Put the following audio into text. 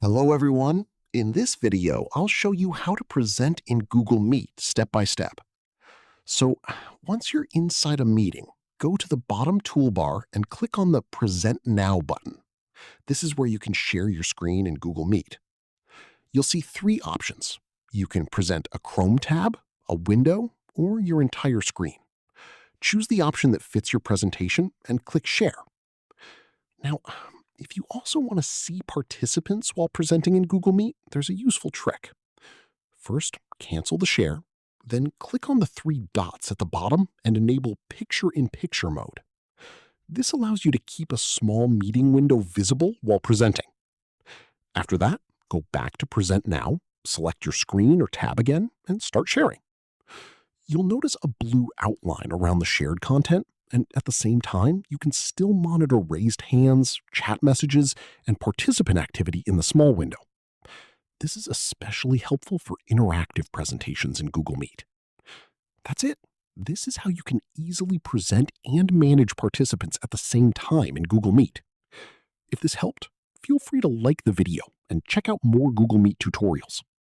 Hello, everyone. In this video, I'll show you how to present in Google Meet step by step. So, once you're inside a meeting, go to the bottom toolbar and click on the Present Now button. This is where you can share your screen in Google Meet. You'll see three options. You can present a Chrome tab, a window, or your entire screen. Choose the option that fits your presentation and click Share. Now, if you also want to see participants while presenting in Google Meet, there's a useful trick. First, cancel the share, then click on the three dots at the bottom and enable picture-in-picture mode. This allows you to keep a small meeting window visible while presenting. After that, go back to Present Now, select your screen or tab again, and start sharing. You'll notice a blue outline around the shared content, and at the same time, you can still monitor raised hands, chat messages, and participant activity in the small window. This is especially helpful for interactive presentations in Google Meet. That's it. This is how you can easily present and manage participants at the same time in Google Meet. If this helped, feel free to like the video and check out more Google Meet tutorials.